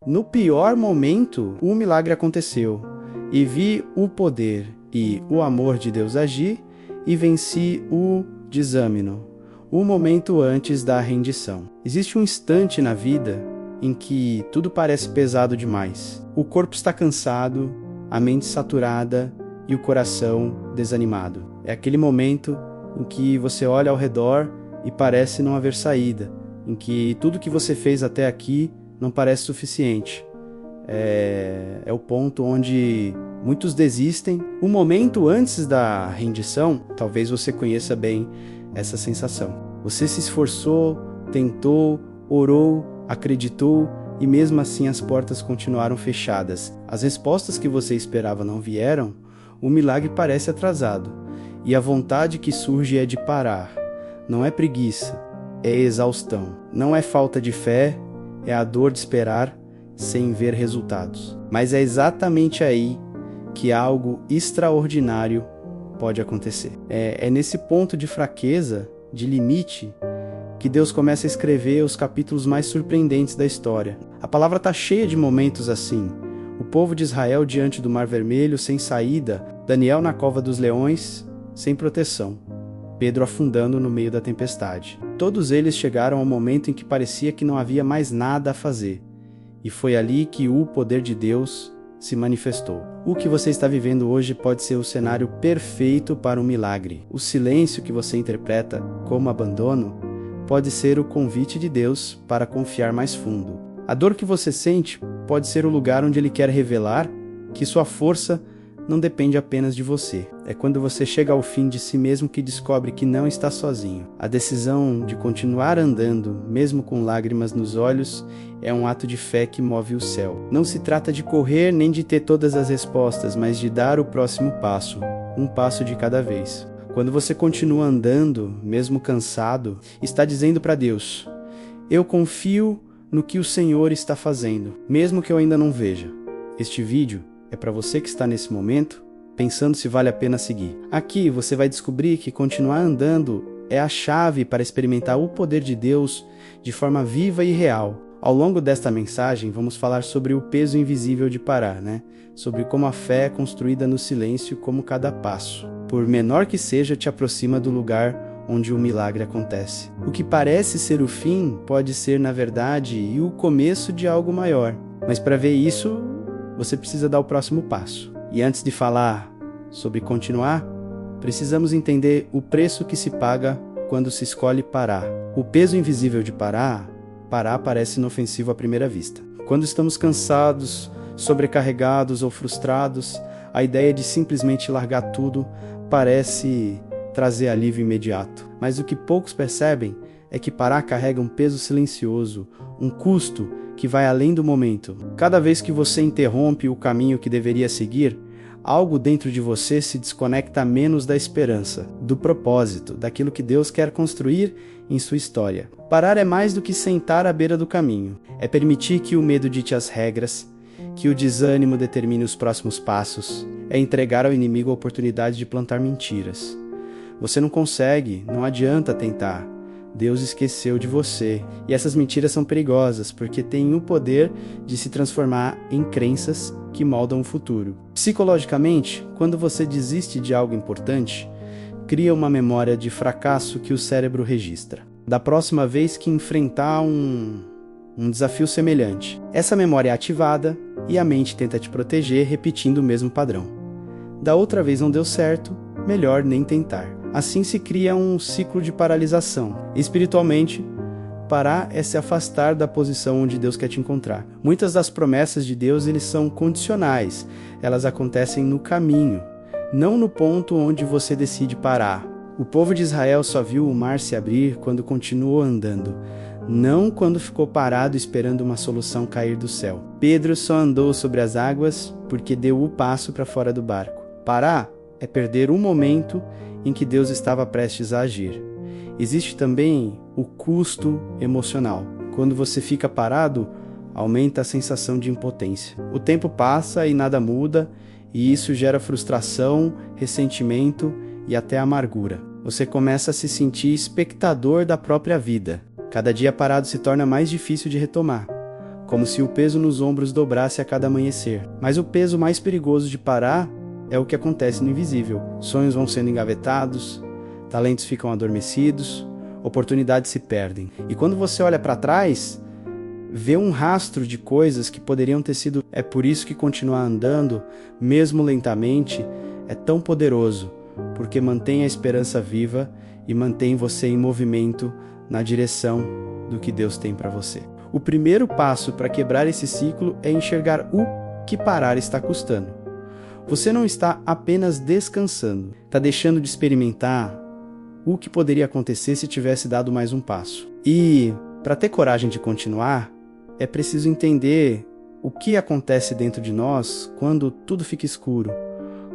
No pior momento, o milagre aconteceu, e vi o poder e o amor de Deus agir, e venci o desânimo, o momento antes da rendição. Existe um instante na vida em que tudo parece pesado demais. O corpo está cansado, a mente saturada e o coração desanimado. É aquele momento em que você olha ao redor e parece não haver saída, em que tudo que você fez até aqui não parece suficiente. É o ponto onde muitos desistem. O momento antes da rendição, talvez você conheça bem essa sensação. Você se esforçou, tentou, orou, acreditou e mesmo assim as portas continuaram fechadas. As respostas que você esperava não vieram, o milagre parece atrasado e a vontade que surge é de parar. Não é preguiça, é exaustão. Não é falta de fé, é a dor de esperar sem ver resultados. Mas é exatamente aí que algo extraordinário pode acontecer. É nesse ponto de fraqueza, de limite, que Deus começa a escrever os capítulos mais surpreendentes da história. A palavra está cheia de momentos assim. O povo de Israel diante do Mar Vermelho sem saída, Daniel na cova dos leões sem proteção, Pedro afundando no meio da tempestade. Todos eles chegaram ao momento em que parecia que não havia mais nada a fazer. E foi ali que o poder de Deus se manifestou. O que você está vivendo hoje pode ser o cenário perfeito para um milagre. O silêncio que você interpreta como abandono pode ser o convite de Deus para confiar mais fundo. A dor que você sente pode ser o lugar onde Ele quer revelar que sua força não depende apenas de você. É quando você chega ao fim de si mesmo que descobre que não está sozinho. A decisão de continuar andando, mesmo com lágrimas nos olhos, é um ato de fé que move o céu. Não se trata de correr nem de ter todas as respostas, mas de dar o próximo passo, um passo de cada vez. Quando você continua andando, mesmo cansado, está dizendo para Deus: eu confio no que o Senhor está fazendo, mesmo que eu ainda não veja. Este vídeo é para você que está nesse momento, pensando se vale a pena seguir. Aqui você vai descobrir que continuar andando é a chave para experimentar o poder de Deus de forma viva e real. Ao longo desta mensagem, vamos falar sobre o peso invisível de parar, Sobre como a fé é construída no silêncio, como cada passo, por menor que seja, te aproxima do lugar onde o milagre acontece. O que parece ser o fim pode ser, na verdade, o começo de algo maior. Mas para ver isso, você precisa dar o próximo passo. E antes de falar sobre continuar, precisamos entender o preço que se paga quando se escolhe parar. O peso invisível de parar parece inofensivo à primeira vista. Quando estamos cansados, sobrecarregados ou frustrados, a ideia de simplesmente largar tudo parece trazer alívio imediato. Mas o que poucos percebem é que parar carrega um peso silencioso, um custo que vai além do momento. Cada vez que você interrompe o caminho que deveria seguir, algo dentro de você se desconecta menos da esperança, do propósito, daquilo que Deus quer construir em sua história. Parar é mais do que sentar à beira do caminho. É permitir que o medo dite as regras, que o desânimo determine os próximos passos. É entregar ao inimigo a oportunidade de plantar mentiras. Você não consegue, não adianta tentar. Deus esqueceu de você. E essas mentiras são perigosas, porque têm o poder de se transformar em crenças que moldam o futuro. Psicologicamente, quando você desiste de algo importante, cria uma memória de fracasso que o cérebro registra. Da próxima vez que enfrentar um desafio semelhante, essa memória é ativada e a mente tenta te proteger, repetindo o mesmo padrão. Da outra vez não deu certo, melhor nem tentar. Assim se cria um ciclo de paralisação. Espiritualmente, parar é se afastar da posição onde Deus quer te encontrar. Muitas das promessas de Deus eles são condicionais. Elas acontecem no caminho, não no ponto onde você decide parar. O povo de Israel só viu o mar se abrir quando continuou andando, não quando ficou parado esperando uma solução cair do céu. Pedro só andou sobre as águas porque deu o passo para fora do barco. Parar é perder um momento em que Deus estava prestes a agir. Existe também o custo emocional. Quando você fica parado, aumenta a sensação de impotência. O tempo passa e nada muda, e isso gera frustração, ressentimento e até amargura. Você começa a se sentir espectador da própria vida. Cada dia parado se torna mais difícil de retomar. como se o peso nos ombros dobrasse a cada amanhecer. Mas o peso mais perigoso de parar é o que acontece no invisível. Sonhos vão sendo engavetados, talentos ficam adormecidos, oportunidades se perdem. E quando você olha para trás, vê um rastro de coisas que poderiam ter sido. É por isso que continuar andando, mesmo lentamente, é tão poderoso, porque mantém a esperança viva e mantém você em movimento na direção do que Deus tem para você. O primeiro passo para quebrar esse ciclo é enxergar o que parar está custando. Você não está apenas descansando, está deixando de experimentar o que poderia acontecer se tivesse dado mais um passo. E para ter coragem de continuar, é preciso entender o que acontece dentro de nós quando tudo fica escuro,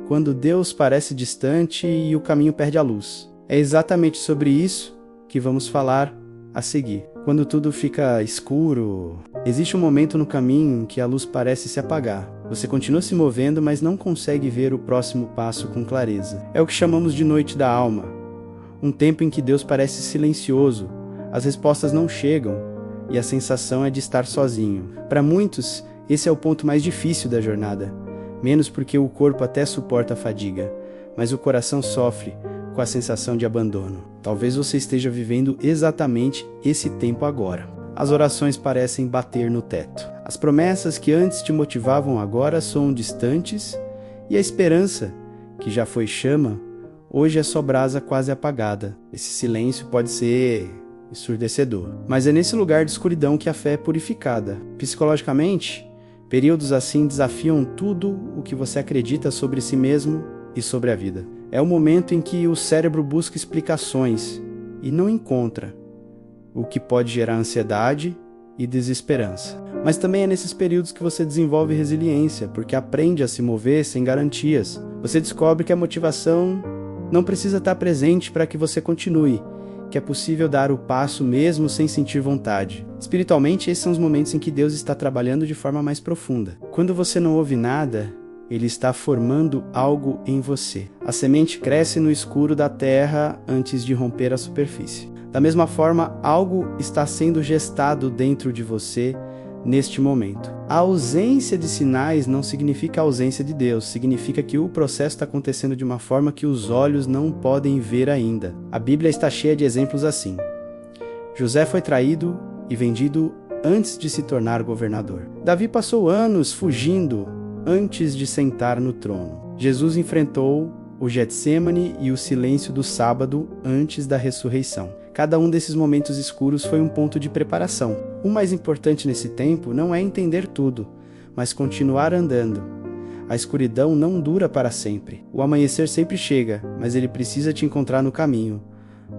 quando Deus parece distante e o caminho perde a luz. É exatamente sobre isso que vamos falar a seguir. Quando tudo fica escuro, existe um momento no caminho em que a luz parece se apagar. Você continua se movendo, mas não consegue ver o próximo passo com clareza. É o que chamamos de noite da alma. Um tempo em que Deus parece silencioso, as respostas não chegam e a sensação é de estar sozinho. Para muitos, esse é o ponto mais difícil da jornada. Menos porque o corpo até suporta a fadiga, mas o coração sofre com a sensação de abandono. Talvez você esteja vivendo exatamente esse tempo agora. As orações parecem bater no teto. As promessas que antes te motivavam agora soam distantes e a esperança, que já foi chama, hoje é só brasa quase apagada. Esse silêncio pode ser ensurdecedor. Mas é nesse lugar de escuridão que a fé é purificada. Psicologicamente, períodos assim desafiam tudo o que você acredita sobre si mesmo e sobre a vida. É o momento em que o cérebro busca explicações e não encontra, o que pode gerar ansiedade e desesperança. Mas também é nesses períodos que você desenvolve resiliência, porque aprende a se mover sem garantias. Você descobre que a motivação não precisa estar presente para que você continue, que é possível dar o passo mesmo sem sentir vontade. Espiritualmente, esses são os momentos em que Deus está trabalhando de forma mais profunda. Quando você não ouve nada, Ele está formando algo em você. A semente cresce no escuro da terra antes de romper a superfície. Da mesma forma, algo está sendo gestado dentro de você neste momento. A ausência de sinais não significa a ausência de Deus, significa que o processo está acontecendo de uma forma que os olhos não podem ver ainda. A Bíblia está cheia de exemplos assim. José foi traído e vendido antes de se tornar governador. Davi passou anos fugindo antes de sentar no trono. Jesus enfrentou o Getsêmani e o silêncio do sábado antes da ressurreição. Cada um desses momentos escuros foi um ponto de preparação. O mais importante nesse tempo não é entender tudo, mas continuar andando. A escuridão não dura para sempre. O amanhecer sempre chega, mas ele precisa te encontrar no caminho,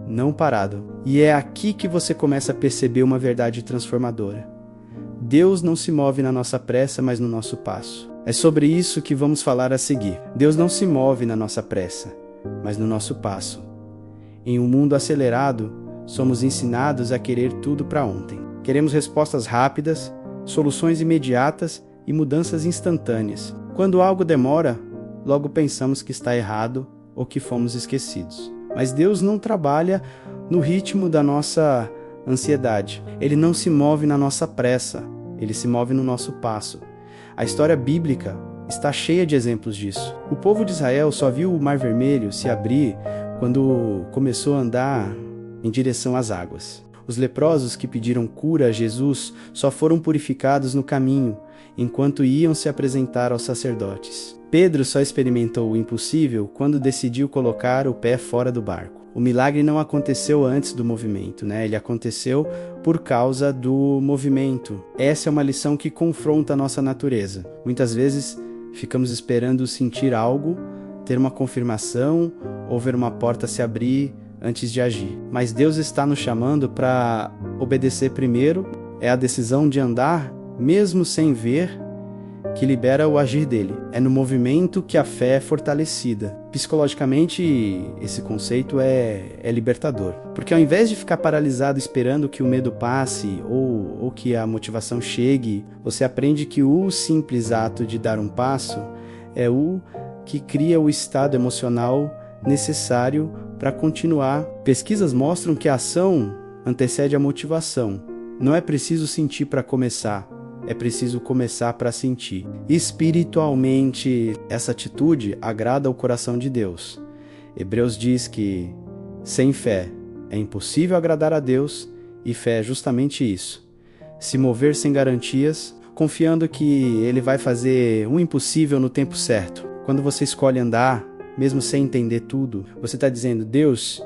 não parado. E é aqui que você começa a perceber uma verdade transformadora. Deus não se move na nossa pressa, mas no nosso passo. É sobre isso que vamos falar a seguir. Deus não se move na nossa pressa, mas no nosso passo. Em um mundo acelerado, somos ensinados a querer tudo para ontem. Queremos respostas rápidas, soluções imediatas e mudanças instantâneas. Quando algo demora, logo pensamos que está errado ou que fomos esquecidos. Mas Deus não trabalha no ritmo da nossa ansiedade. Ele não se move na nossa pressa, ele se move no nosso passo. A história bíblica está cheia de exemplos disso. O povo de Israel só viu o Mar Vermelho se abrir quando começou a andar em direção às águas. Os leprosos que pediram cura a Jesus só foram purificados no caminho, enquanto iam se apresentar aos sacerdotes. Pedro só experimentou o impossível quando decidiu colocar o pé fora do barco. O milagre não aconteceu antes do movimento, Ele aconteceu por causa do movimento. Essa é uma lição que confronta a nossa natureza. Muitas vezes ficamos esperando sentir algo, ter uma confirmação ou ver uma porta se abrir antes de agir. Mas Deus está nos chamando para obedecer primeiro. É a decisão de andar, mesmo sem ver, que libera o agir dele. É no movimento que a fé é fortalecida. Psicologicamente, esse conceito é libertador. Porque ao invés de ficar paralisado esperando que o medo passe ou que a motivação chegue, você aprende que o simples ato de dar um passo é o que cria o estado emocional necessário para continuar. Pesquisas mostram que a ação antecede a motivação. Não é preciso sentir para começar, é preciso começar para sentir. Espiritualmente, essa atitude agrada ao coração de Deus. Hebreus diz que sem fé é impossível agradar a Deus, e fé é justamente isso. Se mover sem garantias, confiando que Ele vai fazer o impossível no tempo certo. Quando você escolhe andar, mesmo sem entender tudo, você está dizendo: Deus,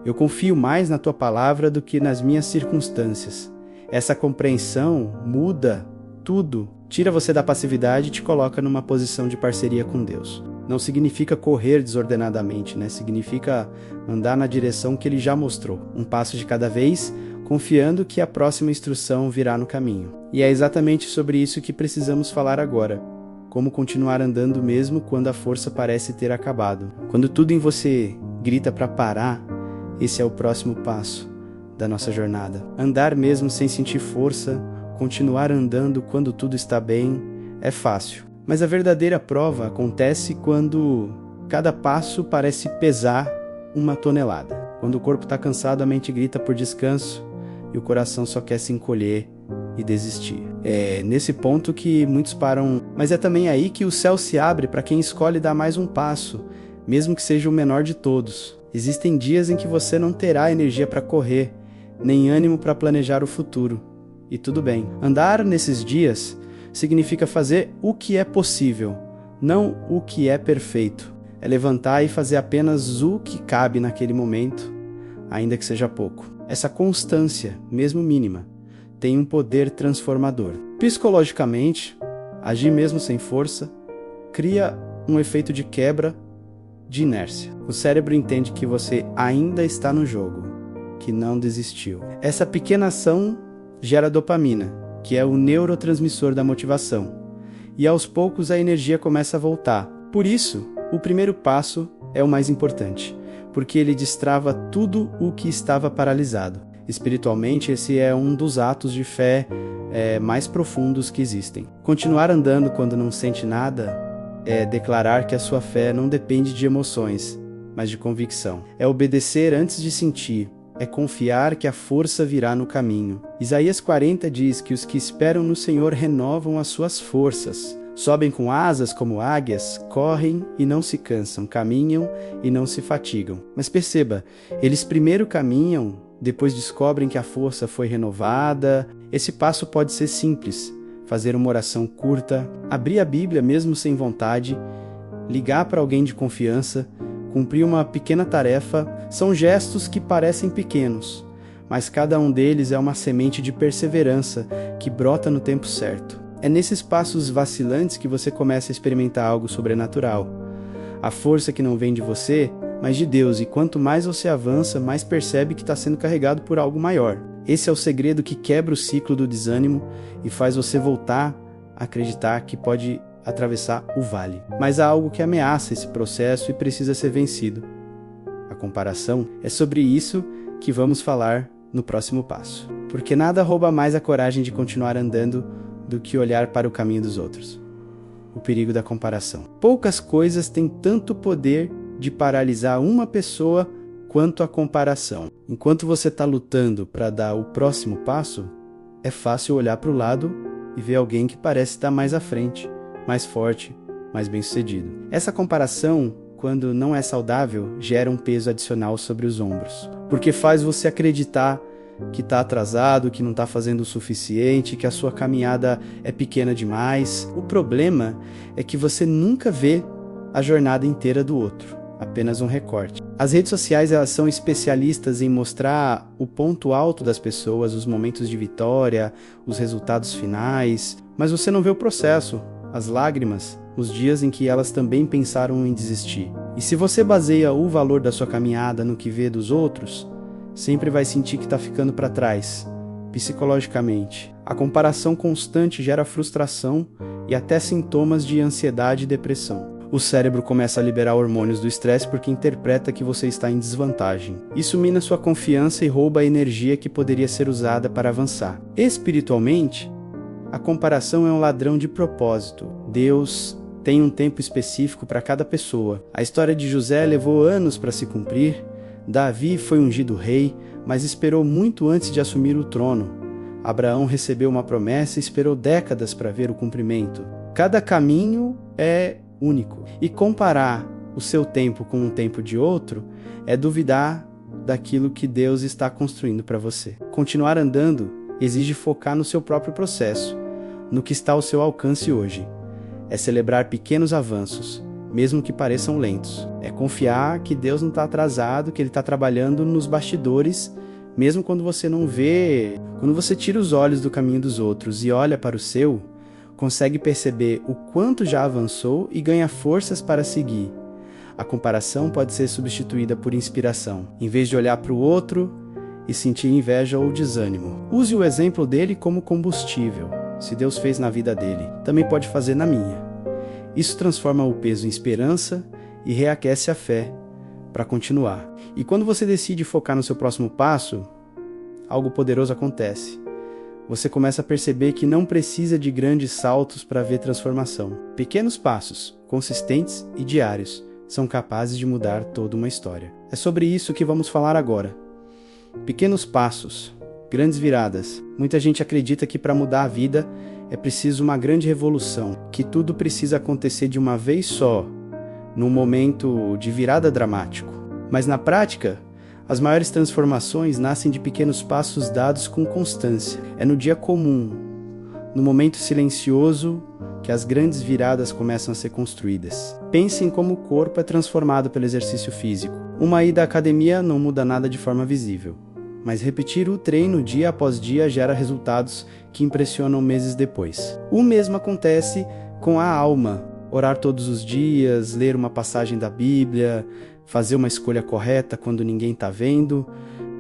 eu confio mais na Tua palavra do que nas minhas circunstâncias. Essa compreensão muda tudo, tira você da passividade e te coloca numa posição de parceria com Deus. Não significa correr desordenadamente, né? Significa andar na direção que Ele já mostrou. Um passo de cada vez, confiando que a próxima instrução virá no caminho. E é exatamente sobre isso que precisamos falar agora. Como continuar andando mesmo quando a força parece ter acabado. Quando tudo em você grita para parar, esse é o próximo passo da nossa jornada. Andar mesmo sem sentir força, continuar andando quando tudo está bem, é fácil. Mas a verdadeira prova acontece quando cada passo parece pesar uma tonelada. Quando o corpo está cansado, a mente grita por descanso e o coração só quer se encolher e desistir. É nesse ponto que muitos param, mas é também aí que o céu se abre para quem escolhe dar mais um passo, mesmo que seja o menor de todos. Existem dias em que você não terá energia para correr, nem ânimo para planejar o futuro. E tudo bem. Andar nesses dias significa fazer o que é possível, não o que é perfeito. É levantar e fazer apenas o que cabe naquele momento, ainda que seja pouco. Essa constância, mesmo mínima, tem um poder transformador. Psicologicamente, agir mesmo sem força cria um efeito de quebra de inércia. O cérebro entende que você ainda está no jogo, que não desistiu. Essa pequena ação gera dopamina, que é o neurotransmissor da motivação. E aos poucos a energia começa a voltar. Por isso, o primeiro passo é o mais importante, porque ele destrava tudo o que estava paralisado. Espiritualmente, esse é um dos atos de fé mais profundos que existem. Continuar andando quando não sente nada é declarar que a sua fé não depende de emoções, mas de convicção. É obedecer antes de sentir. É confiar que a força virá no caminho. Isaías 40 diz que os que esperam no Senhor renovam as suas forças. Sobem com asas como águias, correm e não se cansam, caminham e não se fatigam. Mas perceba, eles primeiro caminham, depois descobrem que a força foi renovada. Esse passo pode ser simples: fazer uma oração curta, abrir a Bíblia mesmo sem vontade, ligar para alguém de confiança, cumprir uma pequena tarefa. São gestos que parecem pequenos, mas cada um deles é uma semente de perseverança que brota no tempo certo. É nesses passos vacilantes que você começa a experimentar algo sobrenatural. A força que não vem de você, mas de Deus, e quanto mais você avança, mais percebe que está sendo carregado por algo maior. Esse é o segredo que quebra o ciclo do desânimo e faz você voltar a acreditar que pode atravessar o vale. Mas há algo que ameaça esse processo e precisa ser vencido. A comparação. É sobre isso que vamos falar no próximo passo. Porque nada rouba mais a coragem de continuar andando do que olhar para o caminho dos outros. O perigo da comparação. Poucas coisas têm tanto poder de paralisar uma pessoa quanto a comparação. Enquanto você está lutando para dar o próximo passo, é fácil olhar para o lado e ver alguém que parece estar mais à frente, mais forte, mais bem-sucedido. Essa comparação, quando não é saudável, gera um peso adicional sobre os ombros, porque faz você acreditar que está atrasado, que não está fazendo o suficiente, que a sua caminhada é pequena demais. O problema é que você nunca vê a jornada inteira do outro, apenas um recorte. As redes sociais, elas são especialistas em mostrar o ponto alto das pessoas, os momentos de vitória, os resultados finais, mas você não vê o processo, as lágrimas, os dias em que elas também pensaram em desistir. E se você baseia o valor da sua caminhada no que vê dos outros, sempre vai sentir que está ficando para trás, psicologicamente. A comparação constante gera frustração e até sintomas de ansiedade e depressão. O cérebro começa a liberar hormônios do estresse porque interpreta que você está em desvantagem. Isso mina sua confiança e rouba a energia que poderia ser usada para avançar. Espiritualmente, a comparação é um ladrão de propósito. Deus tem um tempo específico para cada pessoa. A história de José levou anos para se cumprir. Davi foi ungido rei, mas esperou muito antes de assumir o trono. Abraão recebeu uma promessa e esperou décadas para ver o cumprimento. Cada caminho é único. E comparar o seu tempo com o tempo de outro é duvidar daquilo que Deus está construindo para você. Continuar andando exige focar no seu próprio processo, no que está ao seu alcance hoje. É celebrar pequenos avanços, mesmo que pareçam lentos. É confiar que Deus não está atrasado, que Ele está trabalhando nos bastidores, mesmo quando você não vê. Quando você tira os olhos do caminho dos outros e olha para o seu, consegue perceber o quanto já avançou e ganha forças para seguir. A comparação pode ser substituída por inspiração, em vez de olhar para o outro e sentir inveja ou desânimo. Use o exemplo dele como combustível. Se Deus fez na vida dele, também pode fazer na minha. Isso transforma o peso em esperança e reaquece a fé para continuar. E quando você decide focar no seu próximo passo, algo poderoso acontece. Você começa a perceber que não precisa de grandes saltos para ver transformação. Pequenos passos, consistentes e diários, são capazes de mudar toda uma história. É sobre isso que vamos falar agora. Pequenos passos, grandes viradas. Muita gente acredita que para mudar a vida é preciso uma grande revolução, que tudo precisa acontecer de uma vez só, num momento de virada dramático. Mas na prática, as maiores transformações nascem de pequenos passos dados com constância. É no dia comum, no momento silencioso, que as grandes viradas começam a ser construídas. Pense em como o corpo é transformado pelo exercício físico. Uma ida à academia não muda nada de forma visível, mas repetir o treino dia após dia gera resultados que impressionam meses depois. O mesmo acontece com a alma. Orar todos os dias, ler uma passagem da Bíblia, fazer uma escolha correta quando ninguém está vendo,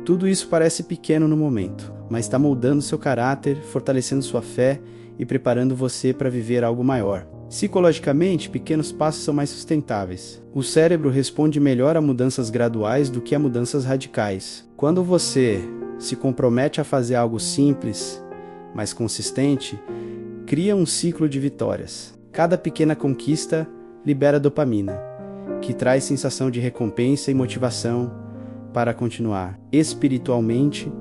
tudo isso parece pequeno no momento, mas está moldando seu caráter, fortalecendo sua fé e preparando você para viver algo maior. Psicologicamente, pequenos passos são mais sustentáveis. O cérebro responde melhor a mudanças graduais do que a mudanças radicais. Quando você se compromete a fazer algo simples, mas consistente, cria um ciclo de vitórias. Cada pequena conquista libera dopamina, que traz sensação de recompensa e motivação para continuar. Espiritualmente,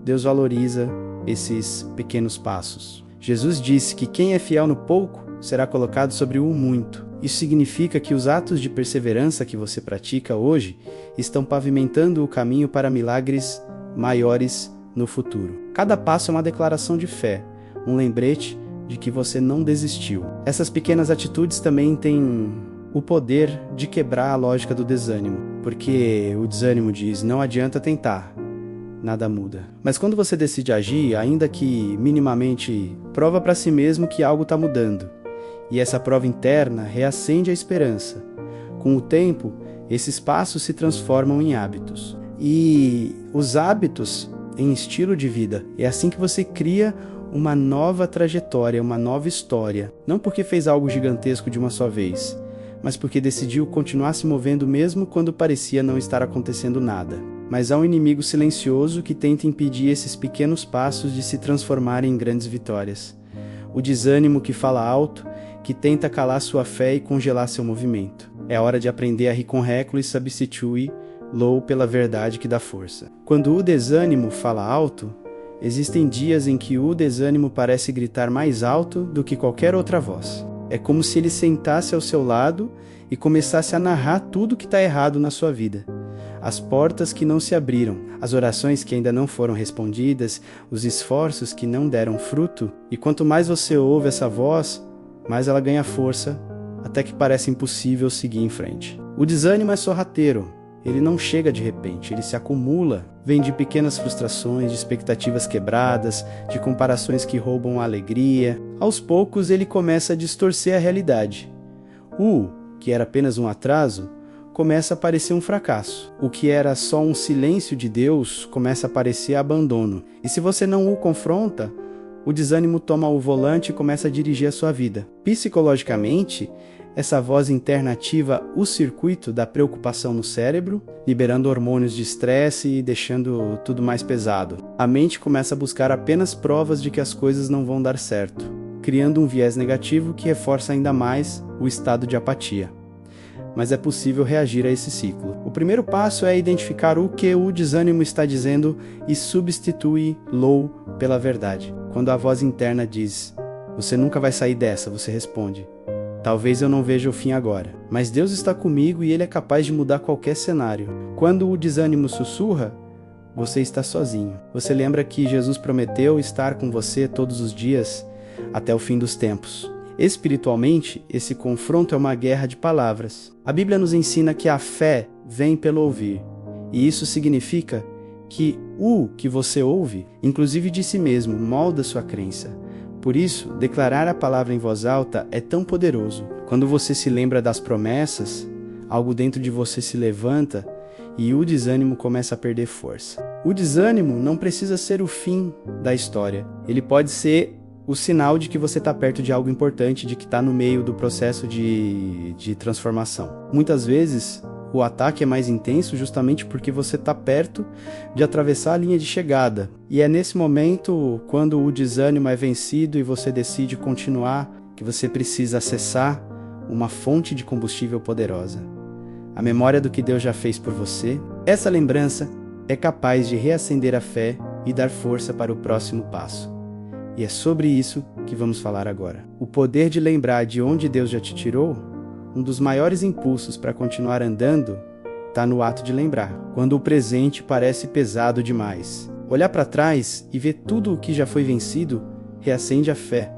Deus valoriza esses pequenos passos. Jesus disse que quem é fiel no pouco será colocado sobre o muito. Isso significa que os atos de perseverança que você pratica hoje estão pavimentando o caminho para milagres maiores no futuro. Cada passo é uma declaração de fé, um lembrete de que você não desistiu. Essas pequenas atitudes também têm o poder de quebrar a lógica do desânimo, porque o desânimo diz, não adianta tentar, nada muda. Mas quando você decide agir, ainda que minimamente, prova para si mesmo que algo está mudando. E essa prova interna reacende a esperança. Com o tempo, esses passos se transformam em hábitos. E os hábitos em estilo de vida. É assim que você cria uma nova trajetória, uma nova história. Não porque fez algo gigantesco de uma só vez, mas porque decidiu continuar se movendo mesmo quando parecia não estar acontecendo nada. Mas há um inimigo silencioso que tenta impedir esses pequenos passos de se transformarem em grandes vitórias. O desânimo que fala alto, que tenta calar sua fé e congelar seu movimento. É hora de aprender a rir com réculo e substituir low pela verdade que dá força. Quando o desânimo fala alto, existem dias em que o desânimo parece gritar mais alto do que qualquer outra voz. É como se ele sentasse ao seu lado e começasse a narrar tudo que está errado na sua vida. As portas que não se abriram, as orações que ainda não foram respondidas, os esforços que não deram fruto. E quanto mais você ouve essa voz, mais ela ganha força, até que parece impossível seguir em frente. O desânimo é sorrateiro. Ele não chega de repente, ele se acumula. Vem de pequenas frustrações, de expectativas quebradas, de comparações que roubam a alegria. Aos poucos ele começa a distorcer a realidade. O que era apenas um atraso, começa a parecer um fracasso. O que era só um silêncio de Deus começa a parecer abandono. E se você não o confronta, o desânimo toma o volante e começa a dirigir a sua vida. Psicologicamente, essa voz interna ativa o circuito da preocupação no cérebro, liberando hormônios de estresse e deixando tudo mais pesado. A mente começa a buscar apenas provas de que as coisas não vão dar certo, criando um viés negativo que reforça ainda mais o estado de apatia. mas é possível reagir a esse ciclo. O primeiro passo é identificar o que o desânimo está dizendo e substituí-lo pela verdade. Quando a voz interna diz: "Você nunca vai sair dessa", você responde: "Talvez eu não veja o fim agora, mas Deus está comigo e Ele é capaz de mudar qualquer cenário." Quando o desânimo sussurra, você está sozinho. Você lembra que Jesus prometeu estar com você todos os dias até o fim dos tempos. Espiritualmente, esse confronto é uma guerra de palavras. A Bíblia nos ensina que a fé vem pelo ouvir, e isso significa que o que você ouve, inclusive de si mesmo, molda sua crença. Por isso, declarar a palavra em voz alta é tão poderoso. Quando você se lembra das promessas, algo dentro de você se levanta e o desânimo começa a perder força. O desânimo não precisa ser o fim da história. Ele pode ser o sinal de que você está perto de algo importante, de que está no meio do processo de transformação. Muitas vezes, o ataque é mais intenso justamente porque você está perto de atravessar a linha de chegada. E é nesse momento, quando o desânimo é vencido e você decide continuar, que você precisa acessar uma fonte de combustível poderosa. A memória do que Deus já fez por você. Essa lembrança é capaz de reacender a fé e dar força para o próximo passo. E é sobre isso que vamos falar agora. O poder de lembrar de onde Deus já te tirou, um dos maiores impulsos para continuar andando, está no ato de lembrar, quando o presente parece pesado demais. Olhar para trás e ver tudo o que já foi vencido reacende a fé.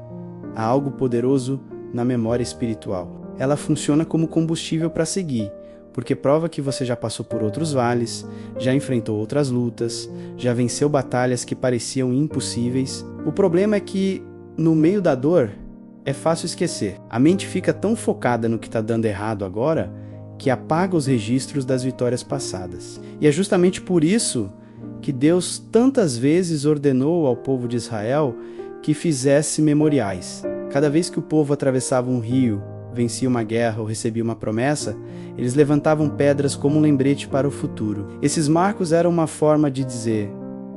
Há algo poderoso na memória espiritual. Ela funciona como combustível para seguir, porque prova que você já passou por outros vales, já enfrentou outras lutas, já venceu batalhas que pareciam impossíveis. O problema é que, no meio da dor, é fácil esquecer. A mente fica tão focada no que está dando errado agora, que apaga os registros das vitórias passadas. E é justamente por isso que Deus tantas vezes ordenou ao povo de Israel que fizesse memoriais. Cada vez que o povo atravessava um rio, vencia uma guerra ou recebia uma promessa, eles levantavam pedras como um lembrete para o futuro. Esses marcos eram uma forma de dizer: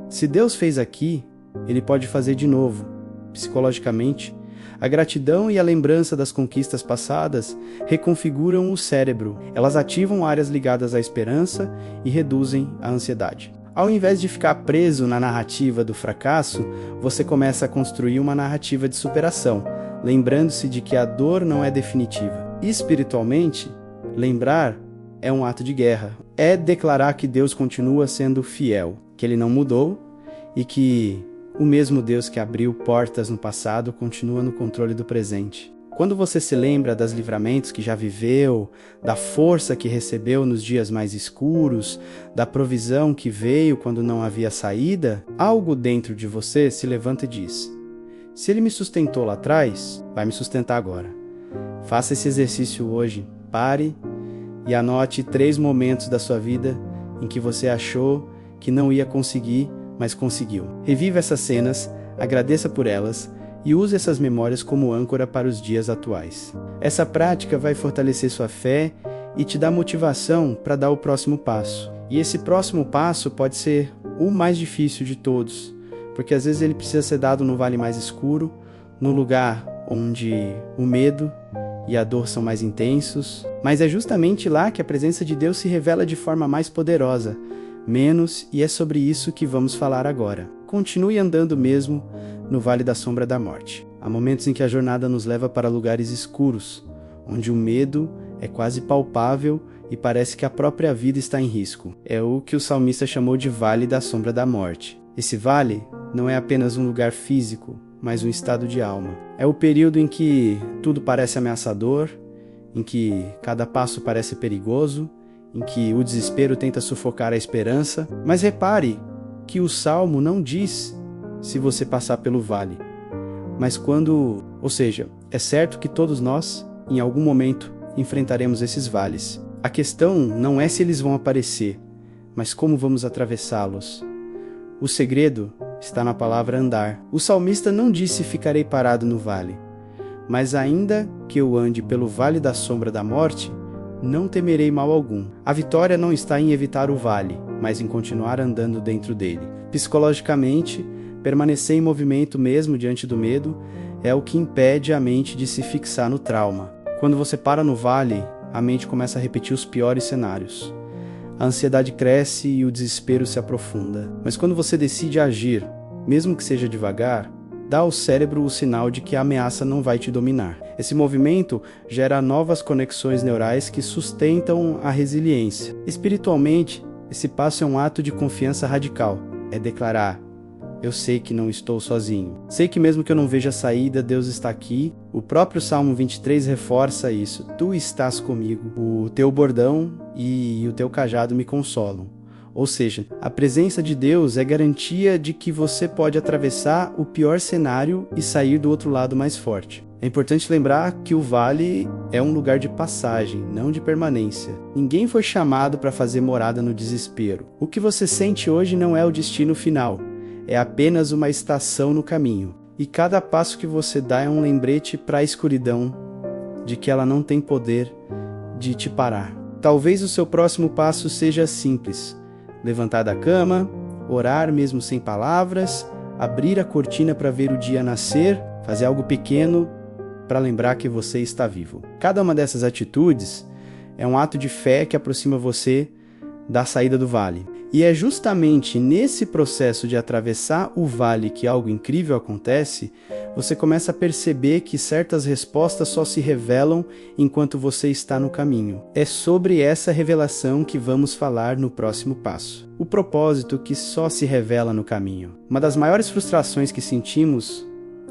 se Deus fez aqui, Ele pode fazer de novo. Psicologicamente, a gratidão e a lembrança das conquistas passadas reconfiguram o cérebro. Elas ativam áreas ligadas à esperança e reduzem a ansiedade. Ao invés de ficar preso na narrativa do fracasso, você começa a construir uma narrativa de superação, lembrando-se de que a dor não é definitiva. Espiritualmente, lembrar é um ato de guerra. É declarar que Deus continua sendo fiel, que Ele não mudou e que o mesmo Deus que abriu portas no passado continua no controle do presente. Quando você se lembra dos livramentos que já viveu, da força que recebeu nos dias mais escuros, da provisão que veio quando não havia saída, algo dentro de você se levanta e diz: se Ele me sustentou lá atrás, vai me sustentar agora. Faça esse exercício hoje. Pare e anote 3 momentos da sua vida em que você achou que não ia conseguir, mas conseguiu. Reviva essas cenas, agradeça por elas e use essas memórias como âncora para os dias atuais. Essa prática vai fortalecer sua fé e te dar motivação para dar o próximo passo. E esse próximo passo pode ser o mais difícil de todos, porque às vezes ele precisa ser dado no vale mais escuro, no lugar onde o medo e a dor são mais intensos, mas é justamente lá que a presença de Deus se revela de forma mais poderosa, e é sobre isso que vamos falar agora. Continue andando mesmo no Vale da Sombra da Morte. Há momentos em que a jornada nos leva para lugares escuros, onde o medo é quase palpável e parece que a própria vida está em risco. É o que o salmista chamou de Vale da Sombra da Morte. Esse vale não é apenas um lugar físico, mas um estado de alma. É o período em que tudo parece ameaçador, em que cada passo parece perigoso, em que o desespero tenta sufocar a esperança. Mas repare que o Salmo não diz se você passar pelo vale, mas quando... Ou seja, é certo que todos nós, em algum momento, enfrentaremos esses vales. A questão não é se eles vão aparecer, mas como vamos atravessá-los. O segredo está na palavra andar. O salmista não disse ficarei parado no vale, mas ainda que eu ande pelo vale da sombra da morte, não temerei mal algum. A vitória não está em evitar o vale, mas em continuar andando dentro dele. Psicologicamente, permanecer em movimento mesmo diante do medo é o que impede a mente de se fixar no trauma. Quando você para no vale, a mente começa a repetir os piores cenários. A ansiedade cresce e o desespero se aprofunda. Mas quando você decide agir, mesmo que seja devagar, dá ao cérebro o sinal de que a ameaça não vai te dominar. Esse movimento gera novas conexões neurais que sustentam a resiliência. Espiritualmente, esse passo é um ato de confiança radical. É declarar: eu sei que não estou sozinho. Sei que mesmo que eu não veja a saída, Deus está aqui. O próprio Salmo 23 reforça isso. Tu estás comigo. O teu bordão e o teu cajado me consolam. Ou seja, a presença de Deus é garantia de que você pode atravessar o pior cenário e sair do outro lado mais forte. É importante lembrar que o vale é um lugar de passagem, não de permanência. Ninguém foi chamado para fazer morada no desespero. O que você sente hoje não é o destino final. É apenas uma estação no caminho. E cada passo que você dá é um lembrete para a escuridão de que ela não tem poder de te parar. Talvez o seu próximo passo seja simples: levantar da cama, orar mesmo sem palavras, abrir a cortina para ver o dia nascer, fazer algo pequeno para lembrar que você está vivo. Cada uma dessas atitudes é um ato de fé que aproxima você da saída do vale. E é justamente nesse processo de atravessar o vale que algo incrível acontece. Você começa a perceber que certas respostas só se revelam enquanto você está no caminho. É sobre essa revelação que vamos falar no próximo passo. O propósito que só se revela no caminho. Uma das maiores frustrações que sentimos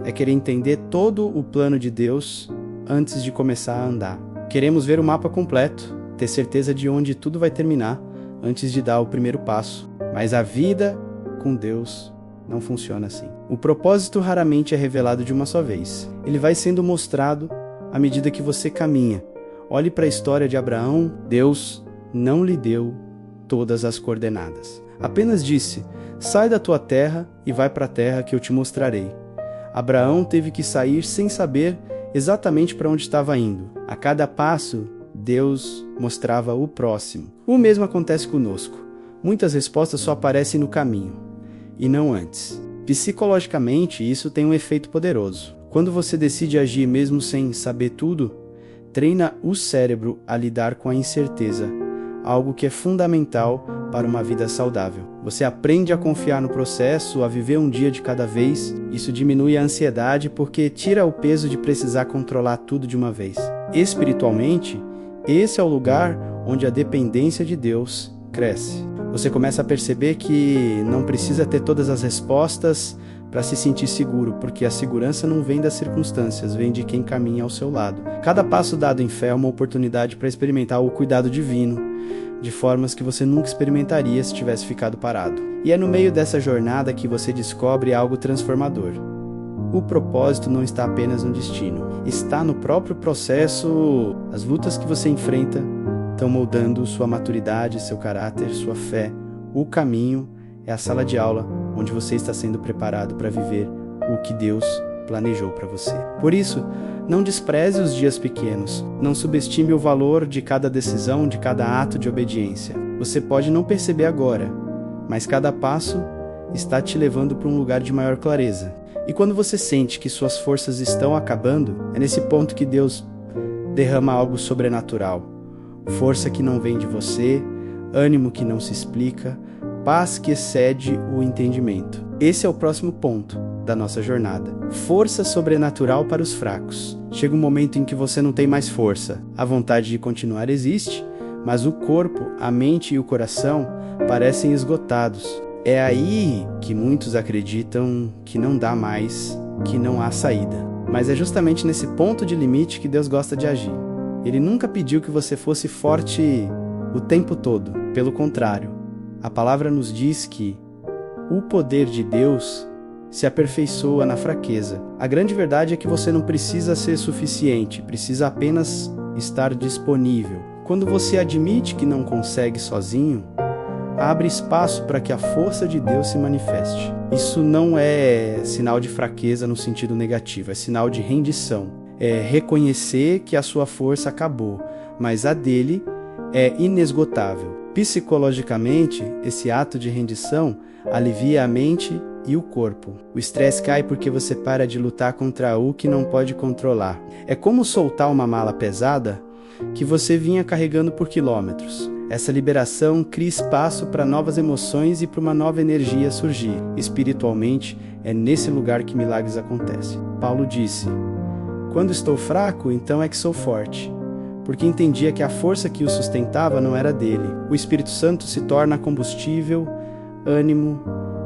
é querer entender todo o plano de Deus antes de começar a andar. Queremos ver o mapa completo, ter certeza de onde tudo vai terminar antes de dar o primeiro passo. Mas a vida com Deus não funciona assim. O propósito raramente é revelado de uma só vez. Ele vai sendo mostrado à medida que você caminha. Olhe para a história de Abraão. Deus não lhe deu todas as coordenadas. Apenas disse: sai da tua terra e vai para a terra que eu te mostrarei. Abraão teve que sair sem saber exatamente para onde estava indo. A cada passo, Deus mostrava o próximo. O mesmo acontece conosco. Muitas respostas só aparecem no caminho, e não antes. Psicologicamente, isso tem um efeito poderoso. Quando você decide agir mesmo sem saber tudo, treina o cérebro a lidar com a incerteza, algo que é fundamental para uma vida saudável. Você aprende a confiar no processo, a viver um dia de cada vez. Isso diminui a ansiedade porque tira o peso de precisar controlar tudo de uma vez. Espiritualmente, esse é o lugar onde a dependência de Deus cresce. Você começa a perceber que não precisa ter todas as respostas para se sentir seguro, porque a segurança não vem das circunstâncias, vem de quem caminha ao seu lado. Cada passo dado em fé é uma oportunidade para experimentar o cuidado divino, de formas que você nunca experimentaria se tivesse ficado parado. E é no meio dessa jornada que você descobre algo transformador. O propósito não está apenas no destino, está no próprio processo. As lutas que você enfrenta estão moldando sua maturidade, seu caráter, sua fé. O caminho é a sala de aula onde você está sendo preparado para viver o que Deus planejou para você. Por isso, não despreze os dias pequenos. Não subestime o valor de cada decisão, de cada ato de obediência. Você pode não perceber agora, mas cada passo está te levando para um lugar de maior clareza. E quando você sente que suas forças estão acabando, é nesse ponto que Deus derrama algo sobrenatural. Força que não vem de você, ânimo que não se explica, paz que excede o entendimento. Esse é o próximo ponto da nossa jornada. Força sobrenatural para os fracos. Chega um momento em que você não tem mais força. A vontade de continuar existe, mas o corpo, a mente e o coração parecem esgotados. É aí que muitos acreditam que não dá mais, que não há saída. Mas é justamente nesse ponto de limite que Deus gosta de agir. Ele nunca pediu que você fosse forte o tempo todo. Pelo contrário, a palavra nos diz que o poder de Deus se aperfeiçoa na fraqueza. A grande verdade é que você não precisa ser suficiente, precisa apenas estar disponível. Quando você admite que não consegue sozinho, abre espaço para que a força de Deus se manifeste. Isso não é sinal de fraqueza no sentido negativo, é sinal de rendição. É reconhecer que a sua força acabou, mas a dele é inesgotável. Psicologicamente, esse ato de rendição alivia a mente e o corpo. O estresse cai porque você para de lutar contra o que não pode controlar. É como soltar uma mala pesada que você vinha carregando por quilômetros. Essa liberação cria espaço para novas emoções e para uma nova energia surgir. Espiritualmente, é nesse lugar que milagres acontecem. Paulo disse: "Quando estou fraco, então é que sou forte", porque entendia que a força que o sustentava não era dele. O Espírito Santo se torna combustível, ânimo,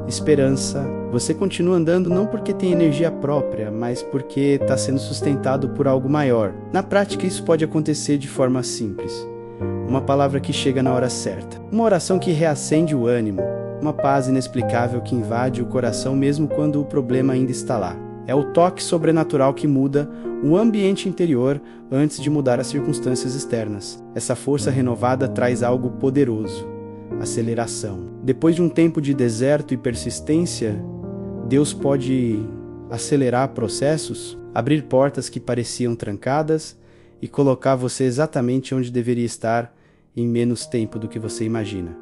esperança. Você continua andando não porque tem energia própria, mas porque está sendo sustentado por algo maior. Na prática, isso pode acontecer de forma simples. Uma palavra que chega na hora certa. Uma oração que reacende o ânimo. Uma paz inexplicável que invade o coração mesmo quando o problema ainda está lá. É o toque sobrenatural que muda o ambiente interior antes de mudar as circunstâncias externas. Essa força renovada traz algo poderoso: aceleração. Depois de um tempo de deserto e persistência, Deus pode acelerar processos, abrir portas que pareciam trancadas e colocar você exatamente onde deveria estar em menos tempo do que você imagina.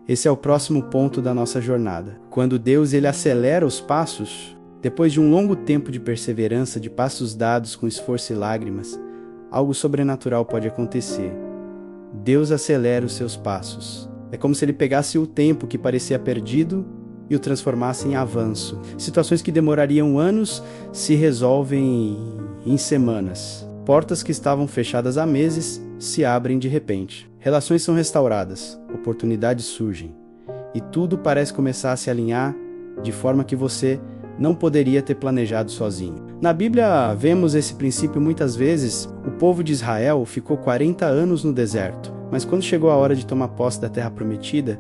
Esse é o próximo ponto da nossa jornada. Quando Deus ele acelera os passos, depois de um longo tempo de perseverança, de passos dados com esforço e lágrimas, algo sobrenatural pode acontecer. Deus acelera os seus passos. É como se ele pegasse o tempo que parecia perdido e o transformasse em avanço. Situações que demorariam anos se resolvem em semanas. Portas que estavam fechadas há meses se abrem de repente. Relações são restauradas, oportunidades surgem. E tudo parece começar a se alinhar de forma que você não poderia ter planejado sozinho. Na Bíblia, vemos esse princípio muitas vezes. O povo de Israel ficou 40 anos no deserto, mas quando chegou a hora de tomar posse da terra prometida,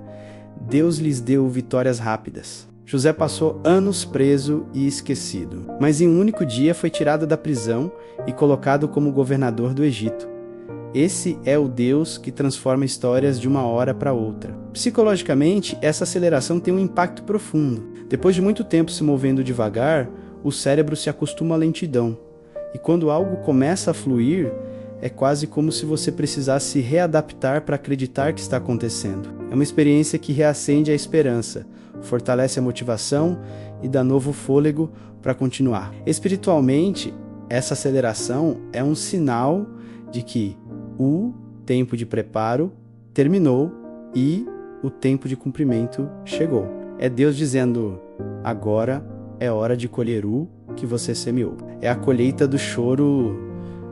Deus lhes deu vitórias rápidas. José passou anos preso e esquecido, mas em um único dia foi tirado da prisão e colocado como governador do Egito. Esse é o Deus que transforma histórias de uma hora para outra. Psicologicamente, essa aceleração tem um impacto profundo. Depois de muito tempo se movendo devagar, o cérebro se acostuma à lentidão. E quando algo começa a fluir, é quase como se você precisasse se readaptar para acreditar que está acontecendo. É uma experiência que reacende a esperança, fortalece a motivação e dá novo fôlego para continuar. Espiritualmente, essa aceleração é um sinal de que o tempo de preparo terminou e o tempo de cumprimento chegou. É Deus dizendo: agora é hora de colher o que você semeou. É a colheita do choro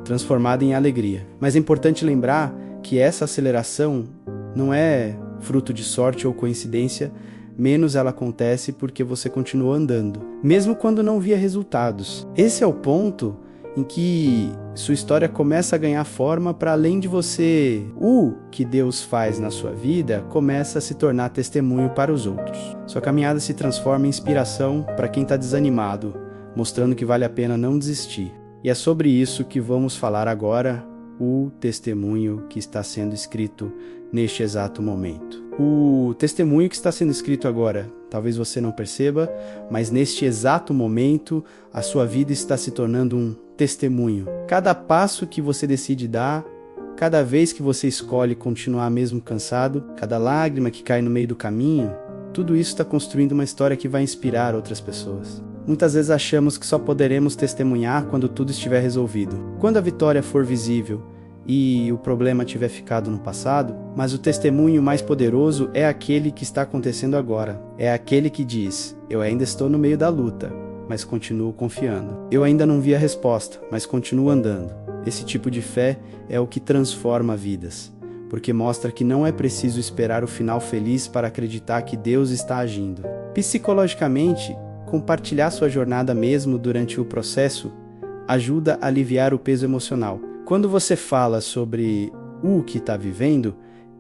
transformada em alegria. Mas é importante lembrar que essa aceleração não é fruto de sorte ou coincidência, menos ela acontece porque você continua andando, mesmo quando não via resultados. Esse é o ponto em que sua história começa a ganhar forma para além de você. O que Deus faz na sua vida começa a se tornar testemunho para os outros. Sua caminhada se transforma em inspiração para quem está desanimado, mostrando que vale a pena não desistir. E é sobre isso que vamos falar agora, o testemunho que está sendo escrito neste exato momento. O testemunho que está sendo escrito agora, talvez você não perceba, mas neste exato momento, a sua vida está se tornando um testemunho. Cada passo que você decide dar, cada vez que você escolhe continuar mesmo cansado, cada lágrima que cai no meio do caminho, tudo isso está construindo uma história que vai inspirar outras pessoas. Muitas vezes achamos que só poderemos testemunhar quando tudo estiver resolvido, quando a vitória for visível e o problema tiver ficado no passado, mas o testemunho mais poderoso é aquele que está acontecendo agora. É aquele que diz: eu ainda estou no meio da luta, mas continuo confiando. Eu ainda não vi a resposta, mas continuo andando. Esse tipo de fé é o que transforma vidas, porque mostra que não é preciso esperar o final feliz para acreditar que Deus está agindo. Psicologicamente, compartilhar sua jornada mesmo durante o processo ajuda a aliviar o peso emocional. Quando você fala sobre o que está vivendo,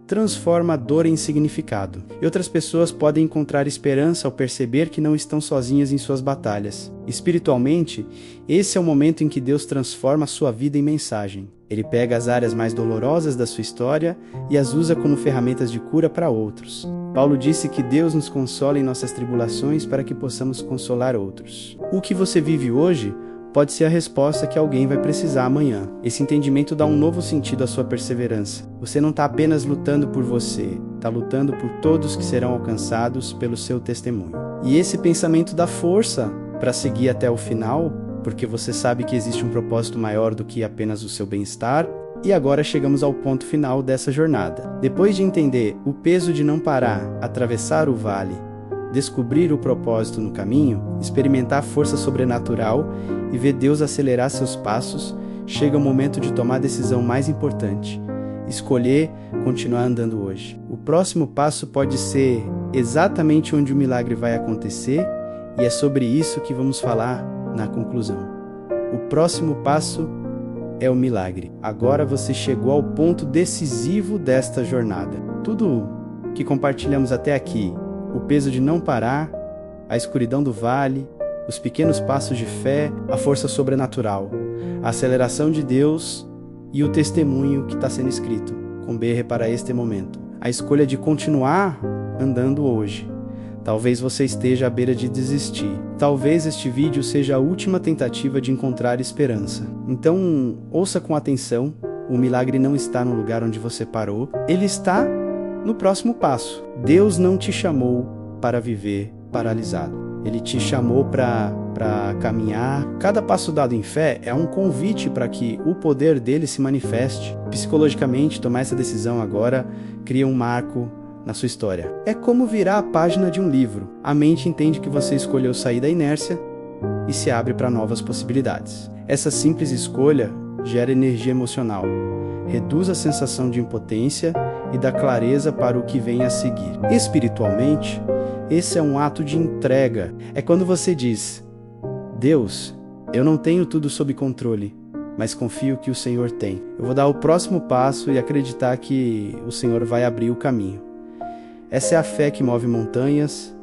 transforma a dor em significado. E outras pessoas podem encontrar esperança ao perceber que não estão sozinhas em suas batalhas. Espiritualmente, esse é o momento em que Deus transforma a sua vida em mensagem. Ele pega as áreas mais dolorosas da sua história e as usa como ferramentas de cura para outros. Paulo disse que Deus nos consola em nossas tribulações para que possamos consolar outros. O que você vive hoje pode ser a resposta que alguém vai precisar amanhã. Esse entendimento dá um novo sentido à sua perseverança. Você não está apenas lutando por você, está lutando por todos que serão alcançados pelo seu testemunho. E esse pensamento dá força para seguir até o final, porque você sabe que existe um propósito maior do que apenas o seu bem-estar. E agora chegamos ao ponto final dessa jornada. Depois de entender o peso de não parar, atravessar o vale, descobrir o propósito no caminho, experimentar a força sobrenatural e ver Deus acelerar seus passos, chega o momento de tomar a decisão mais importante: escolher continuar andando hoje. O próximo passo pode ser exatamente onde o milagre vai acontecer, e é sobre isso que vamos falar na conclusão. O próximo passo é o milagre. Agora você chegou ao ponto decisivo desta jornada. Tudo que compartilhamos até aqui, o peso de não parar, a escuridão do vale, os pequenos passos de fé, a força sobrenatural, a aceleração de Deus e o testemunho que está sendo escrito com BR para este momento. A escolha de continuar andando hoje. Talvez você esteja à beira de desistir. Talvez este vídeo seja a última tentativa de encontrar esperança. Então, ouça com atenção. O milagre não está no lugar onde você parou. Ele está no próximo passo. Deus não te chamou para viver paralisado. Ele te chamou para caminhar. Cada passo dado em fé é um convite para que o poder dele se manifeste. Psicologicamente, tomar essa decisão agora cria um marco na sua história. É como virar a página de um livro. A mente entende que você escolheu sair da inércia e se abre para novas possibilidades. Essa simples escolha gera energia emocional, reduz a sensação de impotência e dá clareza para o que vem a seguir. Espiritualmente, esse é um ato de entrega. É quando você diz: Deus, eu não tenho tudo sob controle, mas confio que o Senhor tem. Eu vou dar o próximo passo e acreditar que o Senhor vai abrir o caminho. Essa é a fé que move montanhas,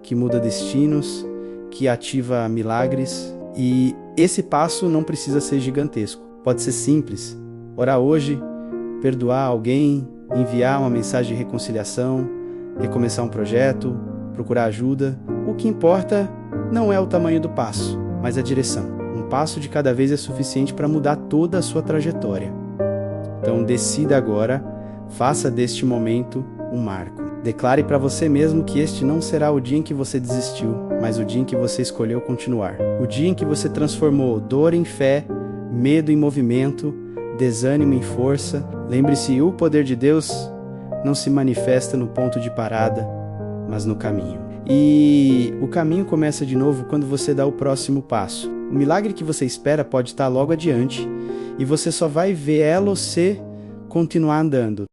que muda destinos, que ativa milagres. E esse passo não precisa ser gigantesco. Pode ser simples. Orar hoje, perdoar alguém, enviar uma mensagem de reconciliação, recomeçar um projeto, procurar ajuda. O que importa não é o tamanho do passo, mas a direção. Um passo de cada vez é suficiente para mudar toda a sua trajetória. Então decida agora, faça deste momento um marco. Declare para você mesmo que este não será o dia em que você desistiu, mas o dia em que você escolheu continuar. O dia em que você transformou dor em fé, medo em movimento, desânimo em força. Lembre-se, o poder de Deus não se manifesta no ponto de parada, mas no caminho. E o caminho começa de novo quando você dá o próximo passo. O milagre que você espera pode estar logo adiante, e você só vai ver ela ou você continuar andando.